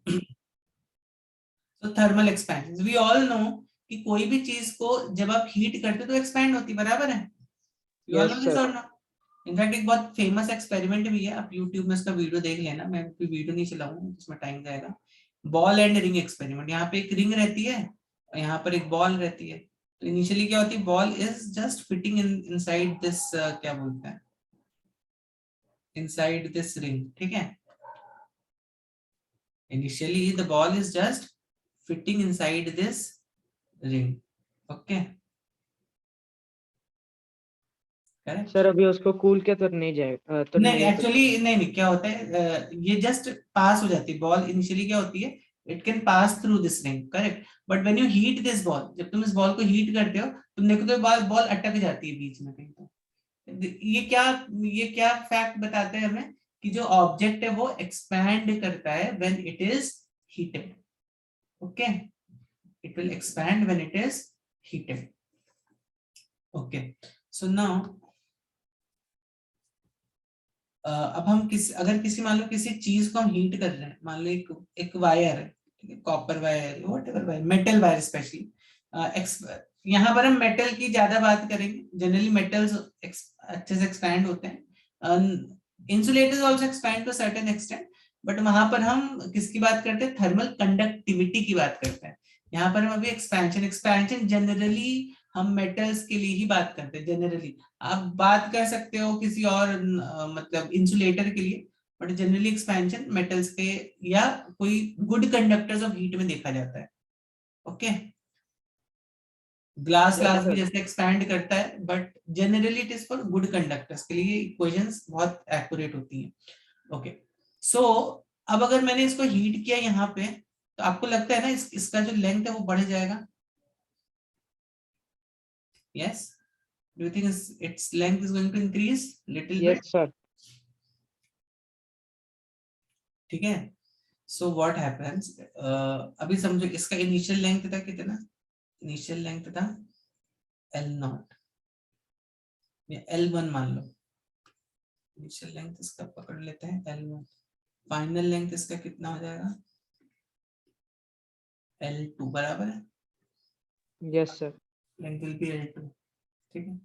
तो thermal expansion, we all know कि कोई भी चीज को जब आप हीट करते हो तो एक्सपैंड होती, बराबर है? You all know yes this sir. और नो? इनफैक्ट एक बहुत फेमस एक्सपेरिमेंट भी है, आप यूट्यूब में इसका वीडियो देख लेना, मैं कोई वीडियो नहीं चलाऊंगा, इसमें टाइम जाएगा। Ball and ring experiment. यहाँ पे एक रिंग रहती है और यहाँ पर एक बॉल रहती है। तो इनिशियली क्या होती है, ball is just fitting inside this, क्या बोलते हैं, इनसाइड दिस रिंग, ठीक है? Initially, the ball is just fitting inside this ring. Okay, correct? Sir अभी उसको कूल क्या तो नहीं जाएगा तो नहीं नहीं एक्चुअली नहीं नहीं, क्या होता है, ये जस्ट पास हो जाती है बॉल। इनिशियली क्या होती है, it can pass through this ring, correct? But when you heat this ball, जब तुम इस बॉल को हीट करते हो, तुम देखो तो बॉल अटक जाती है बीच में कहीं तो। ये क्या, ये क्या फैक्ट बताते हैं हमें, कि जो ऑब्जेक्ट है वो एक्सपैंड करता है when it is heated. Okay, it will expand when it is heated. Okay, so now अब हम अगर किसी, मान लो किसी चीज को हम हीट कर रहे हैं, मान लो एक वायर है, ठीक है, copper wire, whatever wire, metal wire specially. यहाँ पर हम मेटल की ज्यादा बात करेंगे, जनरली मेटल्स अच्छे से एक्सपैंड होते हैं, insulators also expand to certain extent, but वहां पर हम किसकी बात करते हैं, थर्मल कंडक्टिविटी की बात करते हैं। यहाँ पर हम अभी एक्सपेंशन, एक्सपेंशन जनरली हम मेटल्स के लिए ही बात करते हैं जनरली। आप बात कर सकते हो किसी और मतलब इंसुलेटर के लिए, बट जनरली एक्सपेंशन मेटल्स के या कोई गुड कंडक्टर्स ऑफ हीट में देखा जाता है। ओके, ग्लास यस ग्लास भी सर। जैसे एक्सपैंड करता है, but generally it is for good conductors के लिए इक्वेशंस बहुत एक्यूरेट होती हैं। ओके, सो अब अगर मैंने इसको हीट किया यहाँ पे, तो आपको लगता है ना इसका जो लेंथ है वो बढ़ जाएगा? Yes, do you think its length is going to increase little yes bit? Sir. ठीक है, सो व्हाट हैपेंस, अभी समझो इसका इनिशियल लेंथ था कितना, इनिशियल लेंथ था L0 या L1 मान लो। इनिशियल लेंथ इसका पकड़ लेते हैं L1, फाइनल लेंथ इसका कितना हो जाएगा, L2, बराबर है? Yes sir. Length will be L2, ठीक है?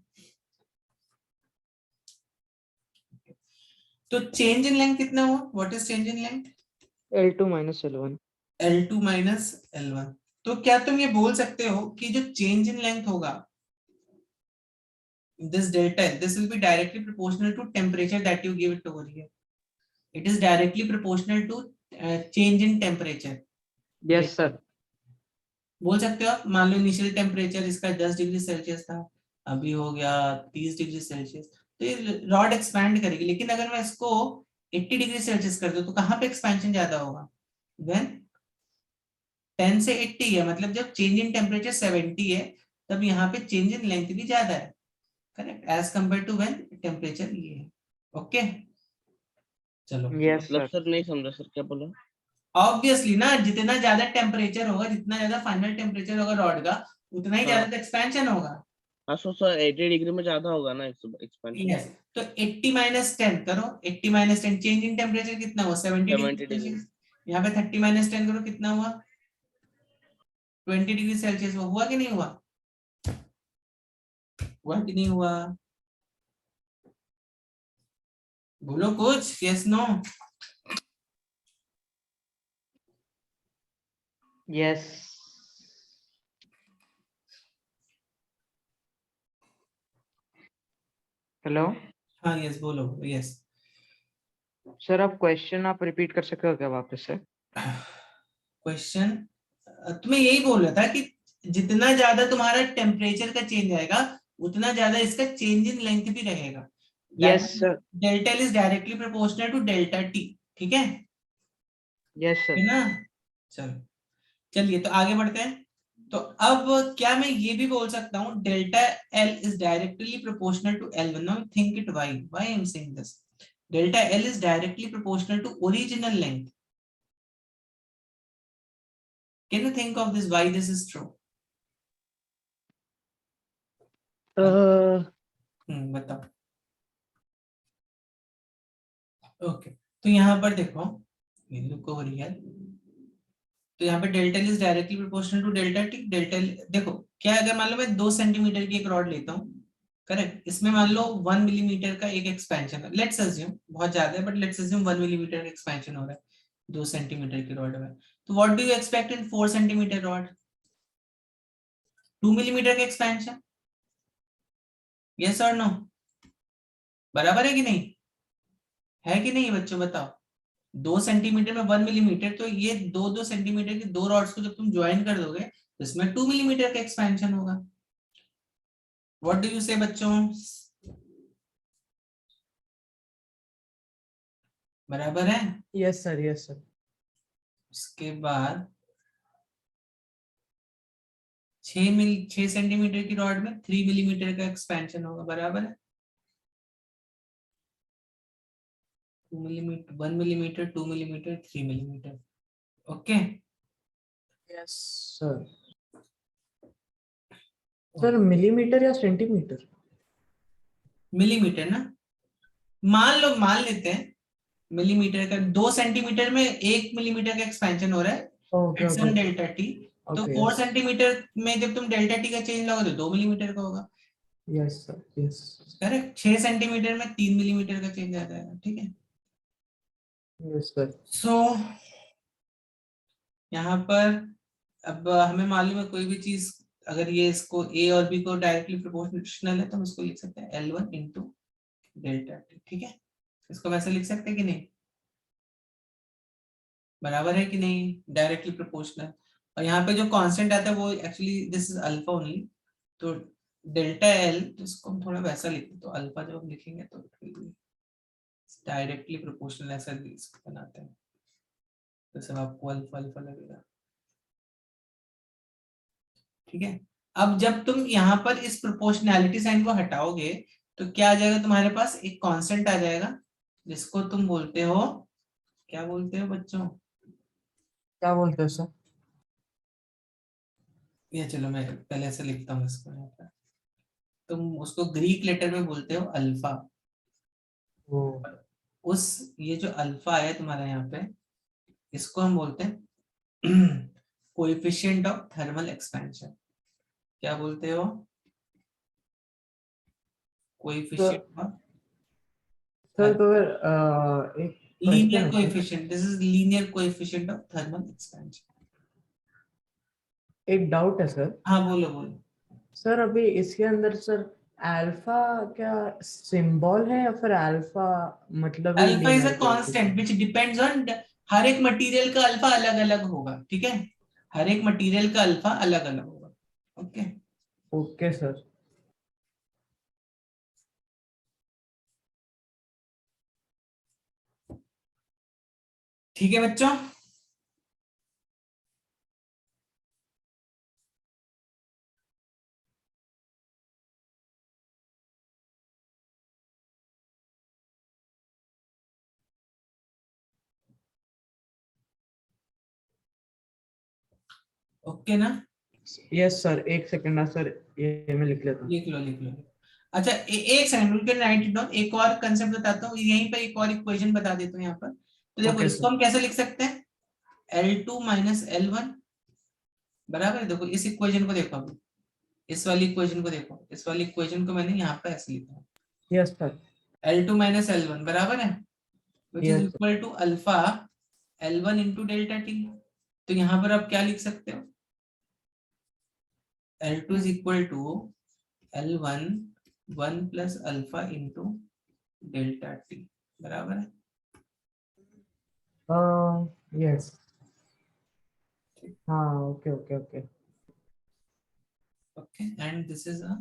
तो चेंज इन लेंथ कितना हुआ, what is change in length? L2 minus L1। L2 minus L1। तो क्या तुम ये बोल सकते हो कि जो चेंज इन लेंथ होगा, this delta L, this will be directly proportional to temperature that you give it over here. It is directly proportional to change in temperature. Yes sir. बोल सकते हो आप, मान लो इनिशियल टेम्परेचर इसका 10 degree Celsius था, अभी हो गया 30 डिग्री सेल्सियस, तो ये रॉड एक्सपैंड करेगी। लेकिन अगर मैं इसको 80 डिग्री सेल्सियस कर दूं तो कहां पे एक्सपेंशन ज्यादा होगा, व्हेन 10 से 80 है, मतलब जब चेंज इन टेम्परेचर 70 है, तब यहाँ पे चेंज इन लेंथ भी ज्यादा है, correct, as compare to when temperature ये है। ओके, चलो। यस मतलब सर। सर नहीं समझा सर, क्या बोला? ऑब्वियसली ना, जितना ज्यादा टेम्परेचर होगा, जितना ज्यादा फाइनल टेम्परेचर होगा रॉड का, उतना ही हाँ ज्यादा एक्सपेंशन होगा। हाँ सर 80 डिग्री में ज्यादा होगा ना एक्सपेंशन। यस, तो 80 माइनस 10 करो, 80 माइनस 10, चेंज इन टेम्परेचर कितना हुआ, 70 डिग्री 70 डिग्री। सेल्सियस। यहाँ पे 30 माइनस 10 करो, कितना हुआ, 20 डिग्री सेल्सियस। वो हुआ कि नहीं हुआ, हुआ कि नहीं हुआ, बोलो कुछ, यस नो? यस। हेलो हाँ यस, बोलो यस। सर, आप क्वेश्चन आप रिपीट कर सकते हो क्या वापस से? क्वेश्चन, तुम्हें यही बोल रहा था कि जितना ज्यादा तुम्हारा टेम्परेचर का चेंज आएगा, उतना ज्यादा इसका चेंज इन लेंथ भी रहेगा। Yes sir. Delta is directly proportional to delta T, ठीक है? Yes sir. है ना? चलो, चलिए तो आगे बढ़ते हैं। तो अब क्या मैं ये भी बोल सकता हूँ, delta L is directly proportional to L one? Now think it, why I am saying this, delta L is directly proportional to original length. Can you think of this, why this is true? बताओ। Okay, तो यहाँ पर देखो, look over here, तो यहाँ पे delta L is directly proportional to delta T. Delta L देखो क्या, अगर मान लो मैं 2 सेंटीमीटर की एक रॉड लेता हूँ, करेक्ट, इसमें मान लो 1 मिलीमीटर का एक एक्सपेंशन है, लेट्स अज्यूम, बहुत ज्यादा है बट लेट्स अज्यूम 1 मिलीमीटर का एक्सपेंशन हो रहा है 2 सेंटीमीटर की रॉड में। तो what do you expect in 4 centimetre rod? 2 millimetre का एक्सपेंशन, यस और नो? बराबर है कि नहीं? है कि नहीं बच्चों, बताओ। 2 सेंटीमीटर में 1 मिलीमीटर, तो ये 2 सेंटीमीटर की 2 रॉड्स को जब तुम ज्वाइन कर दोगे तो इसमें 2 मिलीमीटर का एक्सपेंशन होगा। व्हाट डू यू से बच्चों? बराबर है? Yes sir, yes sir. उसके बाद 6 सेंटीमीटर की रॉड में 3 मिलीमीटर का एक्सपेंशन होगा, बराबर है? 2 millimetre, 1 millimetre, 2 millimetre, 3 millimetre. Okay yes sir. Sir millimetre या सेंटीमीटर? मिलीमीटर ना, मान लेते हैं मिलीमीटर का। 2 सेंटीमीटर में 1 मिलीमीटर का एक्सपेंशन हो रहा है okay at some okay delta T. तो ओके। 4 सेंटीमीटर में जब तुम डेल्टा टी का चेंज लगाओगे तो 2 मिलीमीटर का होगा, yes sir, yes. Correct. 6 centimetre में 3 मिलीमीटर का चेंज आ जाएगा, ठीक है। Yes sir. सो यहाँ पर अब हमें मालूम है कोई भी चीज अगर ये इसको ए और बी को डायरेक्टली प्रोपोर्शनल है तो हम इसको लिख सकते हैं L1 इंटू डेल्टा टी, ठीक है। इसको वैसे लिख सकते हैं कि नहीं? बराबर है कि नहीं? Directly proportional. और यहाँ पे जो कांस्टेंट आता है वो actually this is alpha only, तो डेल्टा एल, तो इसको हम थोड़ा वैसा लिखते हैं, तो अल्फा जब हम लिखेंगे तो डायरेक्टली प्रोपोर्शनल ऐसा बनाते हैं, तो सब आपको अल्फा अल्फा लगेगा, ठीक है। अब जब तुम यहाँ पर इस प्रोपोर्शनैलिटी साइन को हटाओगे तो क्या आ जाएगा तुम्हारे पास? एक कांस्टेंट आ जाएगा जिसको तुम बोलते हो, क्या बोलते हो बच्चों? क्या बोलते हैं सर? ये चलो मैं पहले से लिखता हूँ इसको यहाँ पर। तुम उसको ग्रीक लेटर में बोलते हो अल्फा। वो उस ये जो अल्फा है तुम्हारा यहाँ पे, इसको हम बोलते हैं कोएफिशिएंट ऑफ थर्मल एक्सपेंशन। क्या बोलते हो? कोएफिशिएंट ऑफ सर तो फिर एक क्वेश्चन लीनियर है sir. Coefficient, this is linear coefficient of thermal expansion. एक डाउट है सर। हाँ बोलो बोलो। सर अभी इसके अंदर सर अल्फा क्या सिंबल है या फिर अल्फा मतलब ही alpha is a linear constant which depends on, हर एक मटेरियल का अल्फा अलग अलग होगा, ठीक है। हर एक मटेरियल का अल्फा अलग अलग होगा, ओके। Okay sir. ठीक है बच्चों, ओके ना? यस सर, एक सेकंड ना सर, ये मैं लिख लेता हूँ। लिख लो लिख लो। अच्छा एक सेकंड रुक के राइट इट डाउन, एक और कंसेप्ट बताता हूँ, यहीं पे एक और इक्वेशन बता देता हूँ यहाँ पर। तो देखो ओके इसको सर। हम कैसे लिख सकते हैं? L2 माइनस L1 बराबर है, देखो इस इक्वेशन को देखो, अभी इस वाली इक्वेशन को देखो, इस वाली इक्वेशन को मैंने यहाँ पे ऐसे लिखा है, yes sir. L2 minus L1 बराबर है, which is yes equal to alpha L1 into delta T. तो यहाँ पर आप क्या लिख सकते हो? L2 is equal to L1 1 plus alpha into delta T, बराबर है। यस। हाँ okay okay okay. Okay, and this is a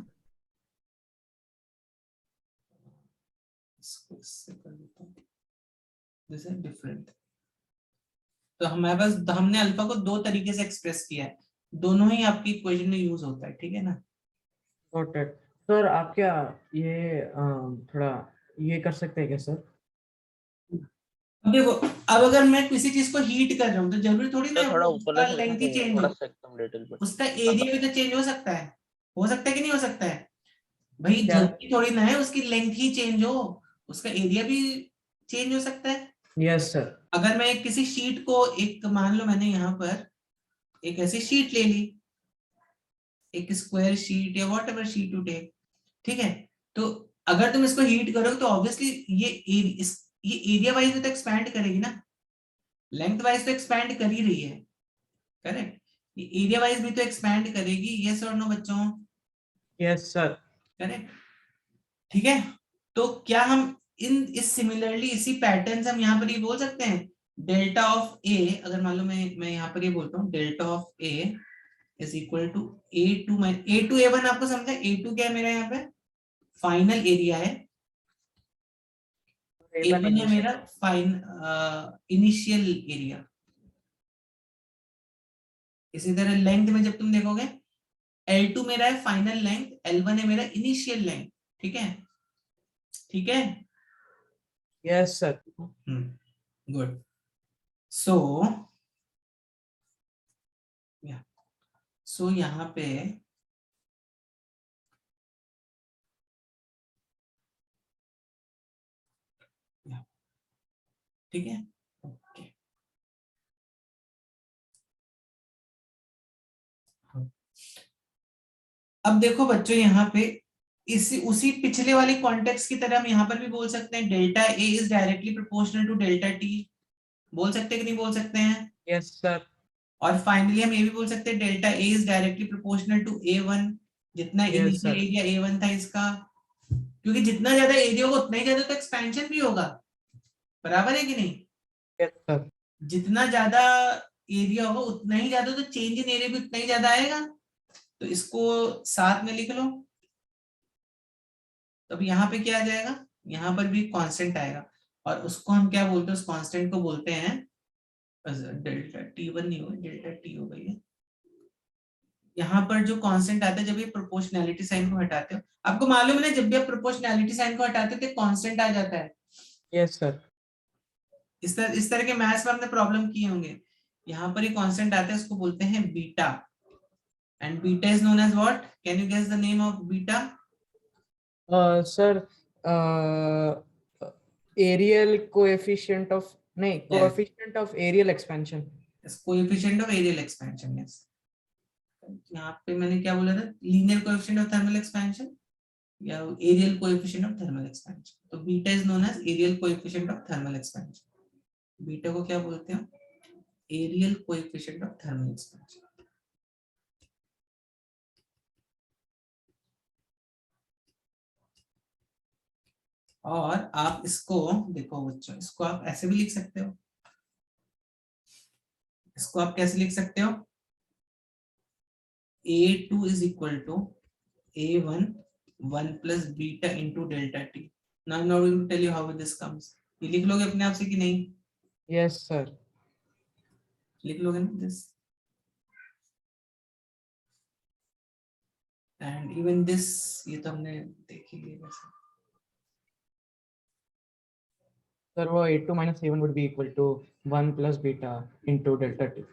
this is different। तो हमारे पास हमने अल्फा को दो तरीके से एक्सप्रेस किया है, दोनों ही आपकी इक्वेशन में यूज होता है, ठीक है ना? Note it sir. आप क्या ये थोड़ा ये कर सकते हैं क्या सर? अब देखो, अब अगर मैं किसी चीज को हीट कर रहा हूँ तो जरूरी थोड़ी ना है थोड़ा वो ऊपर उसका लेंथ ही चेंज थोड़ा हो, सा एकदम लिटिल बिट। उसका एरिया भी तो चेंज हो सकता है कि नहीं हो सकता है? भाई क्या? जरूरी थोड़ी ना है उसकी लेंथ ही चेंज हो, उसका एरिया भी चेंज हो सकता है। Yes sir. अगर मैं किसी शीट को एक मान लो मैंने यहाँ पर एक ऐसी शीट ले ली, एक स्क्वायर शीट या whatever sheet you take, ठीक है। तो अगर तुम इसको हीट करोगे तो ऑब्वियसली ये एरिया वाइज तो एक्सपैंड करेगी ना, लेंथ वाइज तो एक्सपैंड कर ही रही है, करेक्ट। ये एरिया वाइज भी तो एक्सपैंड करेगी, यस और नो बच्चों? Yes sir. करेक्ट, ठीक है। तो क्या हम इस सिमिलरली इसी पैटर्न से हम यहाँ पर ये बोल सकते हैं डेल्टा ऑफ ए, अगर मान लो मैं यहाँ पर ये बोलता हूँ delta of A is equal to A2 A1, आपको समझा? A2 क्या है मेरा यहाँ पे? फाइनल एरिया है, A1 है मेरा इनिशियल एरिया। इसी तरह लेंथ में जब तुम देखोगे L2 मेरा है फाइनल लेंथ, L1 है मेरा इनिशियल लेंथ, ठीक है, ठीक है। Yes sir. गुड। सो यहाँ पे ठीक है, ओके। अब देखो बच्चों यहाँ पे उसी पिछले वाले कॉन्टेक्स्ट की तरह हम यहाँ पर भी बोल सकते हैं delta A is directly proportional to delta T, बोल सकते हैं कि नहीं बोल सकते हैं? Yes sir. और फाइनली हम ये भी बोल सकते हैं delta A is directly proportional to A1, जितना Yes, initial sir. Area A1 था इसका, क्योंकि जितना ज्यादा एरिया होगा उतना ही ज्यादा तो एक्सपेंशन भी होगा, बराबर है कि नहीं? Yes sir. जितना ज्यादा एरिया होगा उतना ही ज्यादा तो चेंज इन एरिया भी उतना ही ज्यादा आएगा। तो इसको साथ में लिख लो। तो अब यहाँ पे क्या आ जाएगा, यहाँ पर भी कांस्टेंट आएगा, और उसको हम क्या बोलते हैं, उस कांस्टेंट को बोलते हैं डेल्टा T1 नहीं होगा, डेल्टा टी होगा ये। यहाँ पर जो कांस्टेंट आता है जब ये प्रोपोर्शनैलिटी साइन को हटाते हो, आपको मालूम है ना, जब भी आप प्रोपोर्शनैलिटी साइन को हटाते हो तो कांस्टेंट आ जाता है। Yes sir. इस तरह के मैथ्स में आपने प्रॉब्लम किए होंगे। यहाँ पर ये कांस्टेंट आता है, उसको बोलते हैं beta, and beta is known as what? Can you guess the name of beta? Sir areal coefficient of, नहीं, coefficient of areal expansion. Coefficient of areal expansion, yes. यहाँ पे मैंने क्या बोला था, linear coefficient of thermal expansion या areal coefficient of thermal expansion. तो beta is known as areal coefficient of thermal expansion. Beta को क्या बोलते हैं? Areal coefficient of thermal expansion. और आप इसको देखो बच्चों, इसको आप ऐसे भी लिख सकते हो, इसको आप कैसे लिख सकते हो? A2 is equal to A1 1 plus beta into delta t. Now I'm not going to tell you how this comes. ये लिख लोगे अपने आप से कि नहीं? Yes sir. लिख लोगे ना this? And even this, ये तो हमने देख ही लिया वैसे। सर वो A2 minus A1 would be equal to 1 plus beta into delta t.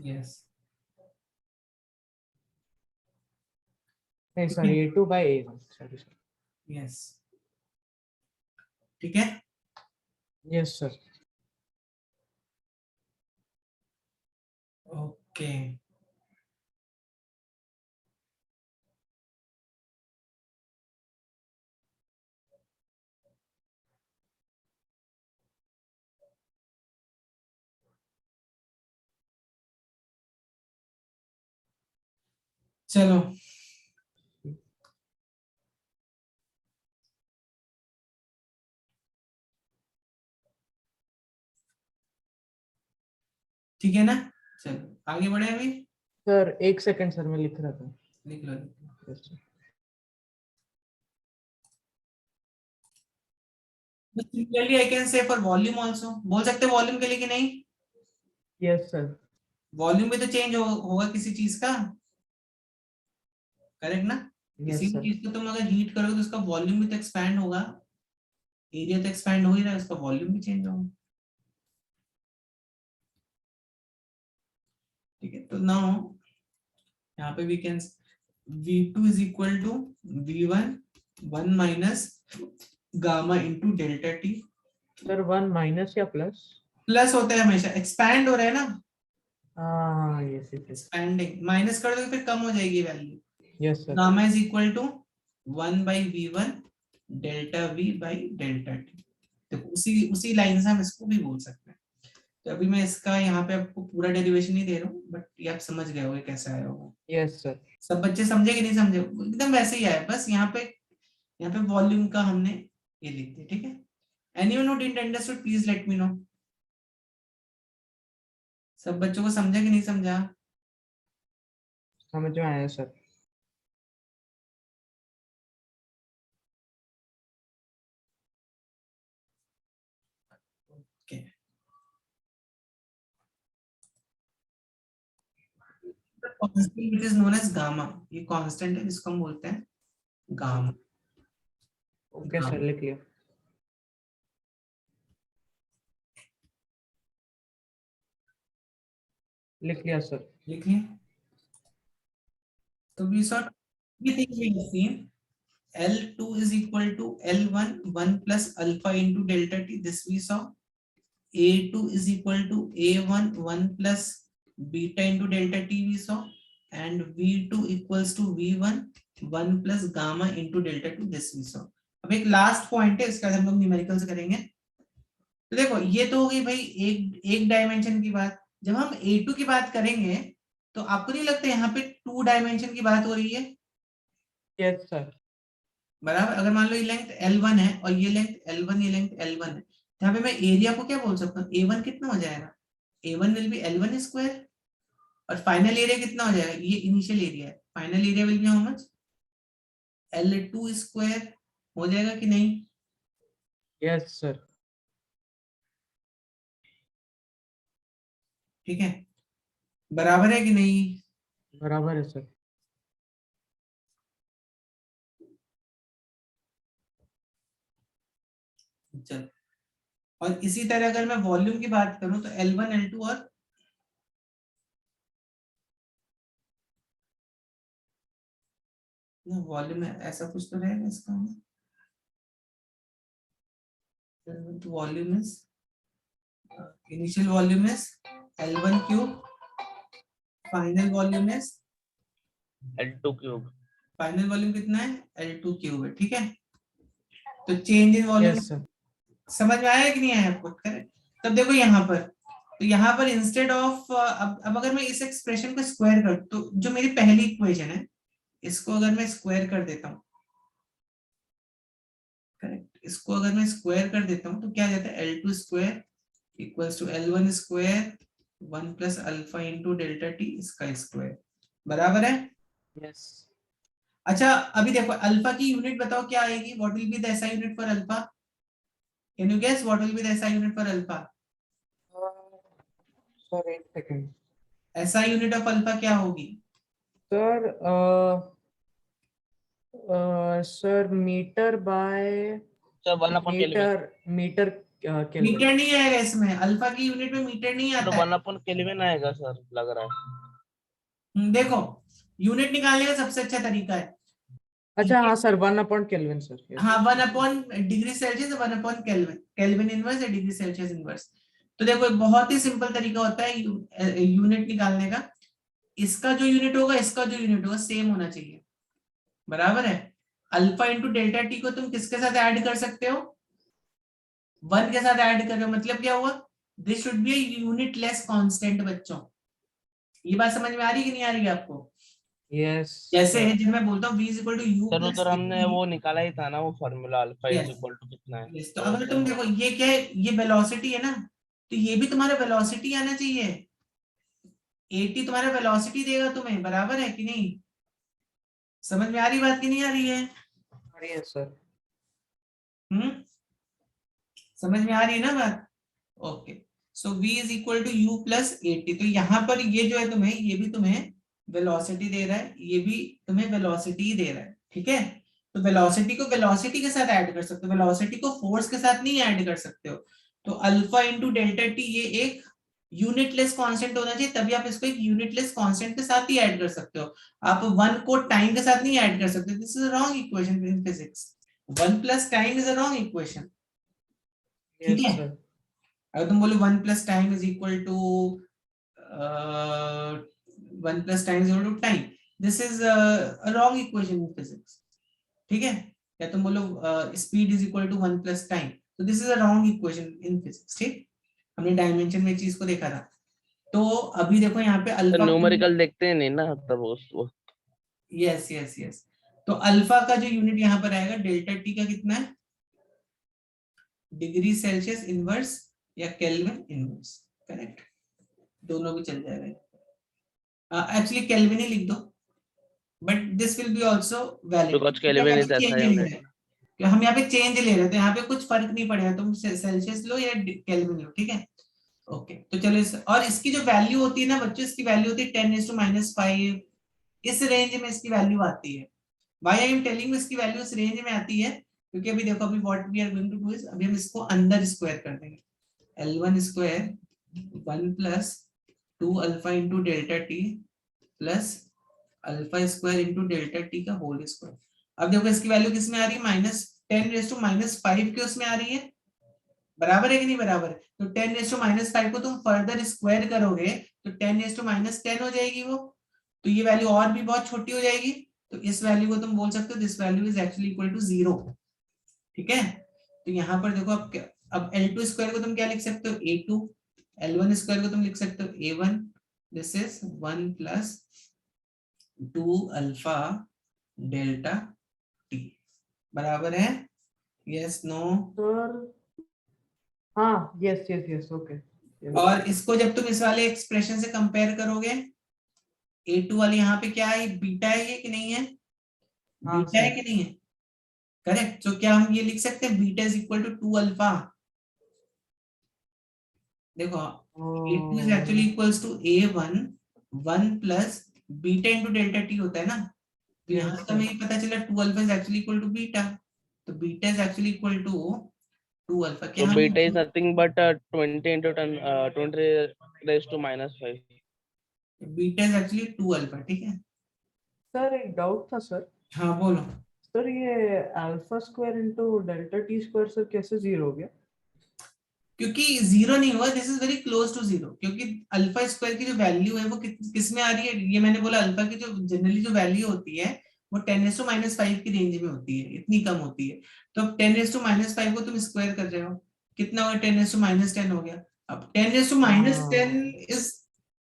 Yes. नहीं sir, A2 by A1. Sorry sir. Yes. ठीक है? Yes sir. Okay. चलो ठीक है ना, चलो आगे बढ़े अभी। सर एक सेकंड सर, मैं लिख रहा था। लिख लो। Yes, sir. Similarly, I can say for volume also, बोल सकते वॉल्यूम के लिए कि नहीं? Yes sir. वॉल्यूम भी तो चेंज होगा किसी चीज का, करेक्ट ना? Yes किसी भी sir. चीज को तुम अगर हीट करोगे तो उसका वॉल्यूम भी तो एक्सपैंड होगा, एरिया तो एक्सपैंड हो ही रहा है, उसका वॉल्यूम भी चेंज होगा। ठीक है, तो नाउ यहाँ पे we can V2 is equal to V1 1 minus gamma into delta T. Sir 1 minus या प्लस? प्लस होता है हमेशा, एक्सपैंड हो रहा है ना, हाँ yes yes yes expanding, minus कर दोगे फिर कम हो जाएगी value. yes sir gamma is equal to 1/v1 delta v by delta T. तो उसी लाइन से हम इसको भी बोल सकते हैं। तो अभी मैं इसका यहाँ पे आपको पूरा डेरिवेशन नहीं दे रहा हूँ, बट ये आप समझ गए होगे कैसे आया होगा। yes sir सब बच्चे समझे कि नहीं समझे? एकदम वैसे ही आया, बस यहाँ पे वॉल्यूम का हमने ये लिख दिया, ठीक है। Anyone who didn't understood please let me know. सब बच्चों को समझा कि नहीं समझा? समझ में आया sir okay, constant which is known as gamma, ये कांस्टेंट है जिसको हम बोलते हैं गामा। ओके सर लिख लिया सर लिख लिया। तो we saw three things we have seen. L2 is equal to L1 1 plus alpha into delta t, this we saw. A2 is equal to A1 1 plus beta into delta t we saw, and V2 equals to V1 1 plus gamma into delta t, this we saw. अब एक last point है, इसका हम लोग numericals करेंगे। तो देखो ये तो हो गई भाई एक डायमेंशन की बात। जब हम A2 की बात करेंगे तो आपको नहीं लगता यहाँ पे 2 डायमेंशन की बात हो रही है? yes sir बराबर। अगर मान लो ये लेंथ L1 है और ये लेंथ L1, ये लेंथ L1 है, यहाँ पे मैं एरिया को क्या बोल सकता हूँ? A1 कितना हो जाएगा? A1 will be L1 square, और फाइनल एरिया कितना हो जाएगा? ये इनिशियल एरिया है, final area will be how much? L2 square हो जाएगा कि नहीं? yes sir ठीक है, बराबर है कि नहीं? बराबर है सर चलो, और इसी तरह अगर मैं वॉल्यूम की बात करूं तो L1 L2 और वॉल्यूम है, ऐसा कुछ तो रहेगा इसका। Volume is initial volume is L1 cube, final volume is L2 cube. Final volume कितना है? L2 क्यूब है, ठीक है। तो change in volume yes sir समझ में आया कि नहीं आया आपको? करेक्ट। तब देखो यहाँ पर, तो यहाँ पर इंस्टेड ऑफ अब अगर मैं इस एक्सप्रेशन को स्क्वायर कर, तो जो मेरी पहली इक्वेशन है इसको अगर मैं स्क्वायर कर देता हूँ, करेक्ट, इसको अगर मैं स्क्वायर कर देता हूँ तो क्या आ जाता है? L2 square equals to L1 square 1 plus alpha into delta T इसका स्क्वायर, बराबर है। yes अच्छा अभी देखो अल्फा की यूनिट बताओ क्या आएगी? What will be the SI unit for alpha? Can you guess what will be the SI unit for alpha? Sir एक second SI unit of alpha क्या होगी? Sir sir metre by sir 1/केल्विन। Metre metre kelvin metre नहीं आएगा इसमें, alpha की unit में metre नहीं तो आता है। 1/केल्विन आएगा सर, लग रहा है। देखो यूनिट निकालने का सबसे अच्छा तरीका है, अच्छा हाँ सर 1/केल्विन सर yes, हाँ yes. 1/डिग्री सेल्सियस, 1/केल्विन, केल्विन इनवर्स या डिग्री सेल्सियस इनवर्स। तो देखो एक बहुत ही सिंपल तरीका होता है यूनिट निकालने का। इसका जो यूनिट होगा, इसका जो यूनिट होगा सेम होना चाहिए, बराबर है। अल्फा इंटू डेल्टा टी को तुम किसके साथ ऐड कर सकते हो? 1 के साथ ऐड कर रहे हो, मतलब क्या हुआ? This should be unitless constant बच्चों। ये बात समझ में आ रही है कि नहीं आ रही है आपको? yes जैसे sir. जब मैं बोलता हूँ v equal to u sir plus उधर हमने वो निकाला ही था ना, वो formula alpha is yes equal to कितना है। यस। तो अगर तुम देखो ये क्या है? ये वेलोसिटी है ना, तो ये भी तुम्हारा वेलोसिटी आना चाहिए। 80 तुम्हारा वेलोसिटी देगा तुम्हें, बराबर है कि नहीं? समझ में आ रही बात कि नहीं आ रही है? yes sir. समझ में आ रही है ना बात? Okay, so v is equal to u plus 80। तो यहाँ पर ये जो है तुम्हें, ये भी तुम्हें वेलोसिटी दे रहा है, ये भी तुम्हें वेलोसिटी दे रहा है, ठीक है। तो वेलोसिटी को वेलोसिटी के साथ ऐड कर सकते हो, वेलोसिटी को फोर्स के साथ नहीं ऐड कर सकते हो। तो अल्फा इंटू डेल्टा टी ये एक यूनिटलेस कांस्टेंट होना चाहिए, तभी आप इसको एक यूनिटलेस कांस्टेंट के साथ ही ऐड कर सकते हो। आप 1 को टाइम के साथ नहीं ऐड कर सकते, this is a wrong equation in physics. 1 plus time is a wrong equation, ठीक yes है। sir. अगर तुम बोलो 1 plus time is equal to 1 plus time is equal to time. This is a wrong equation in physics. ठीक है, या तुम बोलो speed is equal to 1 plus time. So this is a wrong equation in physics. ठीक, हमने dimension में चीज को देखा था. तो अभी देखो यहाँ पे तो अल्फा न्यूमेरिकल देखते हैं नहीं ना तब उस यस यस यस. तो अल्फा का जो यूनिट यहाँ पर आएगा डेल्टा टी का कितना है, डिग्री सेल्सियस इनवर्स या केल्विन इनवर्स. करेक्ट, दोनों भी चल जाएगा. एक्चुअली केल्विन ही लिख दो, but this will be also valid because kelvin is SI unit. कि हम यहाँ पे चेंज ले रहे हैं, तो यहाँ पे कुछ फर्क नहीं पड़ेगा, तुम सेल्सियस लो या केल्विन लो. ठीक है, ओके. तो चलो और इसकी जो वैल्यू होती है ना बच्चों, इसकी वैल्यू होती है 10⁻⁵. इस रेंज में इसकी वैल्यू आती है. व्हाई आई एम टेलिंग इसकी वैल्यू इस रेंज में आती है, क्योंकि अभी देखो अभी what we are going to do is, अभी हम इसको अंदर स्क्वायर कर देंगे. L1 square 1 plus 2 alpha into delta T plus alpha square into delta T का होल स्क्वायर. अब देखो इसकी वैल्यू किस में आ रही है, -10⁻⁵ के उसमें आ रही है. बराबर है कि नहीं बराबर है. तो 10⁻⁵ को तुम फर्दर स्क्वायर करोगे तो 10⁻10 हो जाएगी वो. तो ये वैल्यू और भी बहुत छोटी हो जाएगी. तो इस वैल्यू को तुम बोल सकते हो this value is actually equal to 0. ठीक है, तो यहाँ पर देखो अब L2 स्क्वायर को तुम क्या लिख सकते हो, A2. L1 स्क्वायर को तुम लिख सकते हो A1. This is 1 plus 2 alpha delta T. बराबर है, यस नो. सर हाँ, यस यस यस, ओके. और इसको जब तुम इस वाले एक्सप्रेशन से कंपेयर करोगे, A2 वाली यहाँ पे क्या है, बीटा है ये कि नहीं है, बीटा है कि नहीं है. करेक्ट. तो क्या हम ये लिख सकते हैं beta is equal to 2 alpha. देखो A2 is actually equals to A1 1 plus beta into delta T होता है ना. तो यहाँ से हमें पता चला 2 alpha is actually equal to beta. तो beta is actually equal to 2 alpha. क्या So beta is nothing but 20 into 10 20 raised to -5. Beta is actually 2 alpha. ठीक है सर एक डाउट था सर. हाँ बोलो. सर ये alpha square into delta T square sir कैसे 0 हो गया? क्योंकि 0 नहीं हुआ, this is very close to 0. क्योंकि अल्फा स्क्वायर की जो वैल्यू है वो किस में आ रही है, ये मैंने बोला अल्फा की जो जनरली जो वैल्यू होती है वो 10⁻⁵ की रेंज में होती है, इतनी कम होती है. तो अब 10⁻⁵ को तुम स्क्वायर कर रहे हो, कितना होगा, 10⁻10 हो गया. अब 10⁻10 इज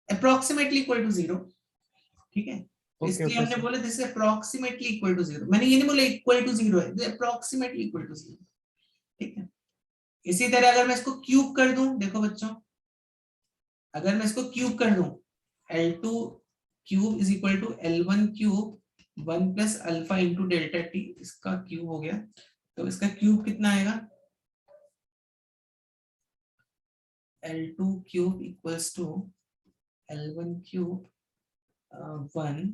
अप्रोक्सीमेटली इक्वल टू 0. ठीक है, इसलिए हमने बोला this is approximately equal to 0. मैंने ये नहीं बोला इक्वल टू 0 है, अप्रोक्सीमेटली इक्वल टू 0. ठीक है, इसी तरह अगर मैं इसको क्यूब कर दूं, देखो बच्चों अगर मैं इसको क्यूब कर दूं, L2 cube is equal to L1 cube 1 plus alpha into delta T, इसका क्यूब हो गया. तो इसका क्यूब कितना आएगा, L2 cube equals to L1 cube 1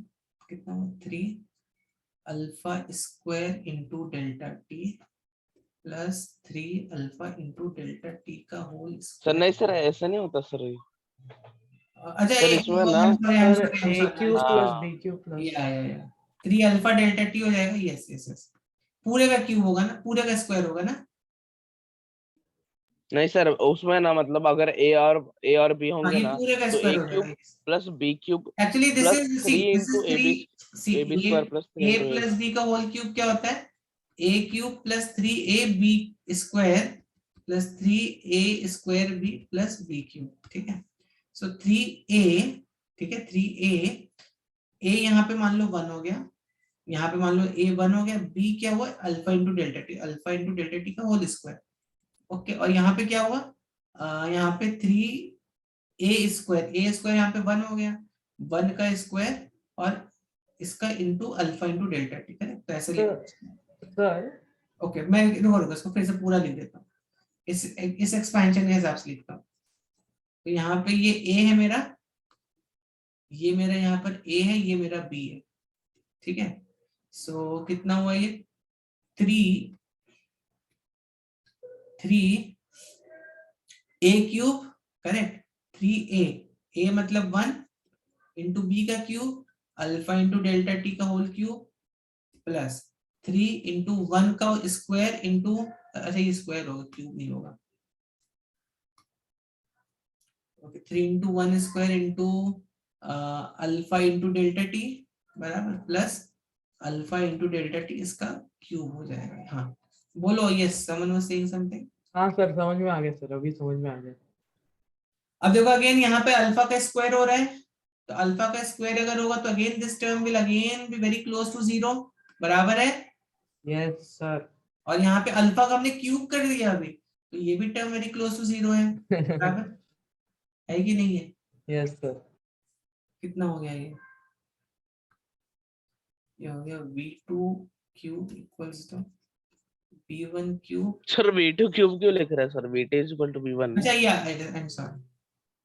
कितना 3 alpha square into delta T plus 3 alpha into delta T का होल. सर नहीं सर ऐसा नहीं होता सर. अच्छा सर इसमें ना a cube plus b cube plus या 3 अल्फा डेल्टा टी हो जाएगा. यस यस यस, पूरे का क्यूब होगा ना, पूरे का स्क्वायर होगा ना. नहीं सर उसमें ना मतलब अगर a और b होंगे ना पूरे का तो स्क्वायर a हो क्यूब जाएगा. Plus b cube actually this plus is 3 into ab square plus 3 a into plus b का होल क्यूब क्या होता है, a cube plus 3ab square plus 3a square b plus b cube. ठीक है, सो 3a. ठीक है, 3a a यहाँ पे मान लो 1 हो गया, यहाँ पे मान लो a 1 हो गया, b क्या हुआ अल्फा इंटू डेल्टा टी का होल स्क्वायर. ओके, और यहाँ पे क्या हुआ, यहाँ पे 3a स्क्वायर यहाँ पे 1 हो गया, 1 का स्क्वायर और इसका into alpha into delta T. Correct, तो ऐसे सर ओके मैं रुको इसको फिर से पूरा लिख देता हूँ, इस एक्सपेंशन के हिसाब से लिखता हूँ. तो यहाँ पे ये a है मेरा, ये मेरा यहाँ पर a है, ये मेरा b है. ठीक है, सो कितना हुआ ये 3 a क्यूब. करेक्ट, 3a मतलब 1 इंटू b का cube alpha into delta T का होल क्यूब प्लस 3 इंटू 1 का स्क्वायर इंटू, अच्छा ये स्क्वायर होगा क्यूब नहीं होगा, okay 3 into 1 square into alpha into delta T बराबर plus alpha into delta T इसका क्यूब हो जाएगा। हाँ बोलो yes someone was saying something. हाँ सर समझ में आ गया सर, अभी समझ में आ गया। अब देखो अगेन यहाँ पे अल्फा का स्क्वायर हो रहा है, तो अल्फा का स्क्वायर अगर होगा तो again this term will again be very close to zero, बराबर है। Yes sir. और यहाँ पे अल्फा का हमने क्यूब कर दिया अभी, तो ये भी term very close to zero है, बराबर है कि नहीं है। Yes sir. कितना हो गया ये हो गया v2 cube equals to v1 cube. Sir v2 cube क्यों लिख रहे हैं sir? v2 is equal to v1। अच्छा या आई एम सॉरी,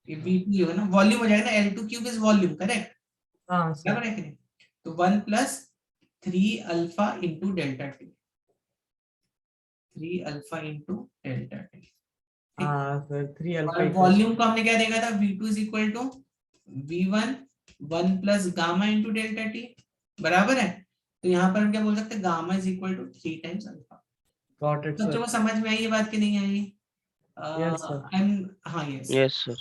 ये v2 होगा ना, वॉल्यूम हो जाएगा ना, L2 cube is volume, correct, हाँ सर। बराबर है कि नहीं। तो 1 plus 3 alpha into delta T, 3 alpha into delta T. हाँ सर 3 और अल्फा। वॉल्यूम को हमने क्या देखा था, v2 is equal to v1 1 plus gamma into delta T, बराबर है। तो यहाँ पर हम क्या बोल सकते हैं, gamma is equal to 3 times alpha. Got it बच्चों सर। को समझ में आई ये बात कि नहीं आई? Yes sir. हाँ यस यस सर।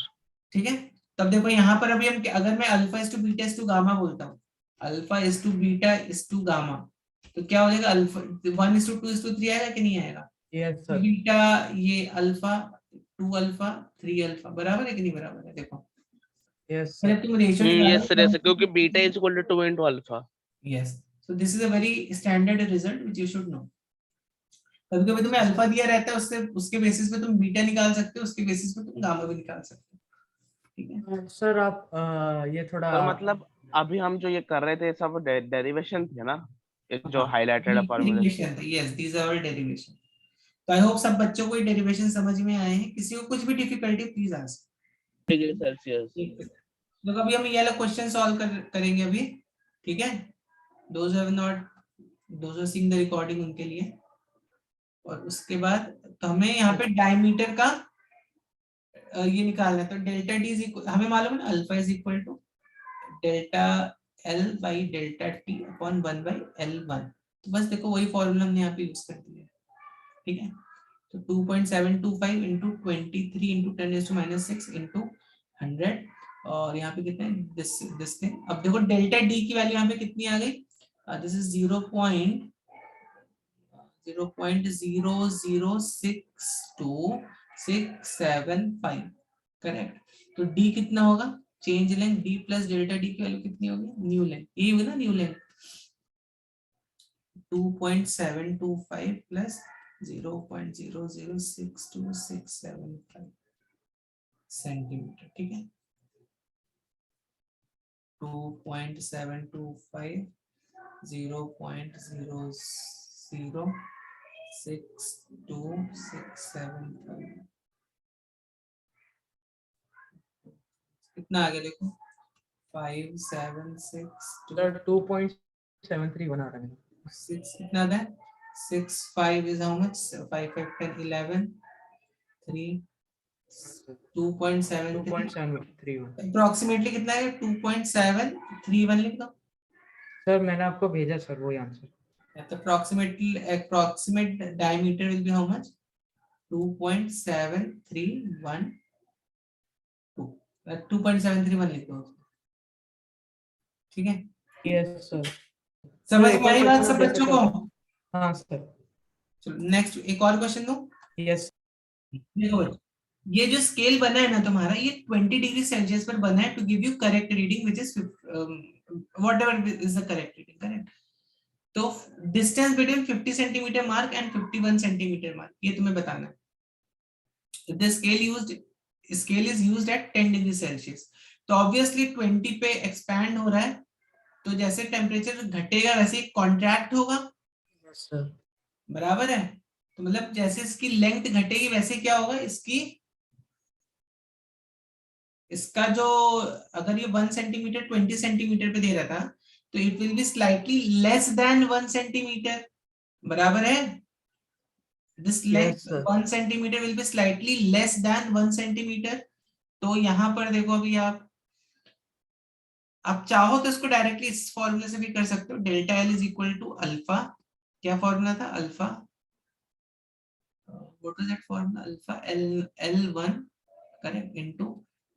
ठीक है। तब देखो यहाँ पर अभी हम अगर मैं alpha is to beta is to gamma बोलता हूँ, alpha is to beta is to gamma, तो क्या हो जाएगा, alpha 1 is to 2 is to 3 आएगा कि नहीं आएगा। Yes sir. बीटा ये अल्फा 2 अल्फा 3 अल्फा, बराबर है कि नहीं बराबर है। देखो यस जब सर। तुम रेशियो यस सर, यस, क्योंकि beta is equal to 2 into alpha. Yes, so this is a very standard result which you should know. कभी कभी तुम्हें अल्फा दिया रहता है, उससे उसके बेसिस पे तुम बीटा निकाल सकते हो, उसके बेसिस पे तुम गामा भी निकाल सकते हो, ठीक है। सर आप ये थोड़ा पर मतलब अभी हम जो ये कर रहे थे सब डेरिवेशन थे ना, ये जो हाँ हाइलाइटेड फॉर्मूले। डेरिवेशन था, yes these are all derivation. तो आई होप सब बच्चों को ये डेरिवेशन समझ में आए हैं, किसी को कुछ भी difficulty please ask. Degree Celsius. तो अभी हम ये वाला क्वेश्चन सॉल्व करेंगे अभी, ठीक है। Those have not, those are seeing the recording उनके लिए। और उसके बाद तो हमें यहाँ पे डायमीटर का ये निकालना है, तो डेल्टा डी इज इक्वल, हमें मालूम है ना alpha is equal to delta L by delta T upon 1 by L1। तो बस देखो वही फॉर्मूला हमने यहाँ पे यूज कर दिया है, ठीक है। तो 2.725 इंटू 23 इंटू 10⁻⁻6 इंटू 100, और यहाँ पे कितने दिस थिंग। अब देखो डेल्टा डी की वैल्यू यहाँ पे कितनी आ गई, दिस इज 0.0062675, करेक्ट। तो डी कितना होगा, change length D plus delta D की वैल्यू कितनी होगी, न्यू लेंथ, ये होगी ना न्यू लेंथ, 2.725 प्लस 0.0062675 सेंटीमीटर, ठीक है। 2.725 0.0062675 कितना आ गया देखो, 5762 2.731 आ रहा है। 6 कितना था, 65 is how much, 5 5 10 11 3 2.73 2.731 अप्रोक्सीमेटली कितना है, 2.731 लिख दो। सर मैंने आपको भेजा सर वही आंसर। तो approximate diameter will be how much, 2.731 2.731 लिख दो, ठीक है। Yes sir. समझ एक में और आई बात क्वेश्चन सब आप बच्चों कैसे को। कर। हाँ सर। चलो नेक्स्ट एक और क्वेश्चन दो। यस। देखो बच्चों, ये जो स्केल बना है ना तुम्हारा, ये 20 डिग्री सेल्सियस पर बना है to give you correct reading which is whatever is the correct reading, correct. तो distance between 50 centimetre mark and 51 centimetre mark, ये तुम्हें बताना है। The scale is used at 10 degree Celsius, तो ऑब्वियसली 20 पे एक्सपैंड हो रहा है, तो जैसे टेम्परेचर घटेगा वैसे ही कॉन्ट्रैक्ट होगा, यस सर। बराबर है। तो मतलब जैसे इसकी लेंथ घटेगी वैसे क्या होगा, इसका जो, अगर ये 1 सेंटीमीटर 20 सेंटीमीटर पे दे रहा था, तो it will be slightly less than 1 centimetre, बराबर है। This length Yes, sir. 1 centimetre will be slightly less than 1 centimetre. तो यहाँ पर देखो अभी आप चाहो तो इसको डायरेक्टली इस फॉर्मूले से भी कर सकते हो, delta L is equal to alpha, क्या फॉर्मूला था, alpha, what was that formula, alpha L L1 correct into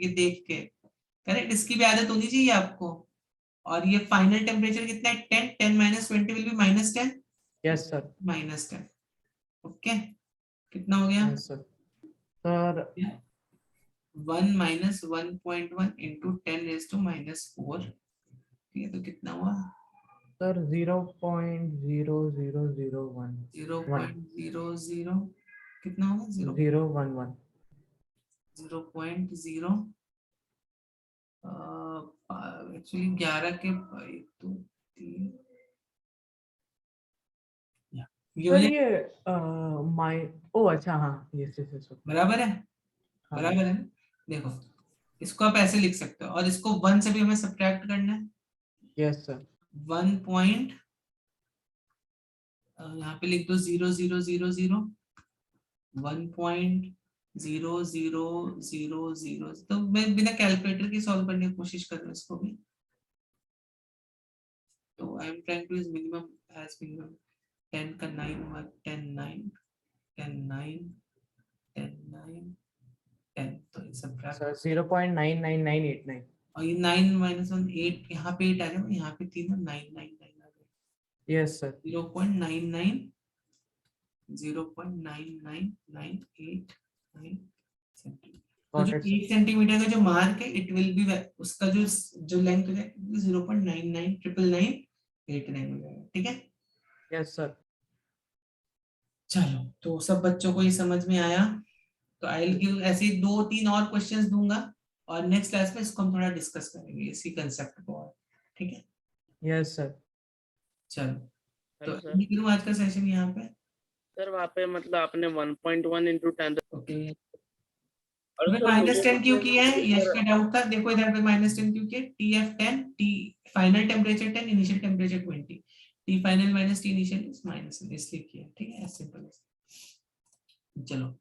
करके देख के, करेक्ट, इसकी भी आदत होनी चाहिए आपको। और ये फाइनल टेम्परेचर कितना है 10, 10 minus 20 will be -10, yes sir, -10, okay, कितना हो गया? Yes sir. Sir 1 minus 1.1 into 10 raised to -4, ठीक है, तो कितना हुआ? सर 0.0001 0.00 कितना होगा? 011 0.0 एक्चुअली 11 के 1 2 3 ये हो सर जाए, ये माइ ओ अच्छा हाँ यस यस यस बराबर है, हाँ बराबर है ना? देखो इसको आप ऐसे लिख सकते हो, और इसको 1 से भी हमें सब्ट्रैक्ट करना है। यस सर 1 पॉइंट यहाँ पे लिख दो 0.000, 1.0000, तो मैं बिना कैलकुलेटर के सॉल्व करने की कोशिश कर रहा हूँ इसको भी। तो I am trying to use minimum as minimum. 10 का 9 हुआ, 10 9 10 9 10 9 10, तो ये सब्ट्रैक्ट, सर 0.99989 और ये 9 minus 1 8, यहाँ पे 8 आ गया, यहाँ पे 3 और 9 9 9 आ गया, यस सर 0.99 0.99989 सेंटीमीटर। तो जो गॉट इट सर 1 सेंटीमीटर का जो मार्क है इट विल बी, उसका जो लेंथ हो जाएगा 0.999989 हो जाएगा, ठीक है। यस सर चलो, तो सब बच्चों को ये समझ में आया? तो आई विल गिव ऐसे 2-3 और क्वेश्चंस दूंगा, और नेक्स्ट क्लास में इसको हम थोड़ा डिस्कस करेंगे इसी कंसेप्ट को, और ठीक है। यस सर चलो, तो हेलो सर। एंड करूं आज का सेशन यहाँ पे। सर वहाँ पे मतलब आपने 1.1 into 10 ओके, और हमें सर मुझे -10 क्यों किया है? यश सर का डाउट था, देखो इधर पे -10 क्यों किया? TF10, T final temperature 10, initial temperature 20, T final minus T initial is -, इसलिए किया, ठीक है, सिंपल। चलो तो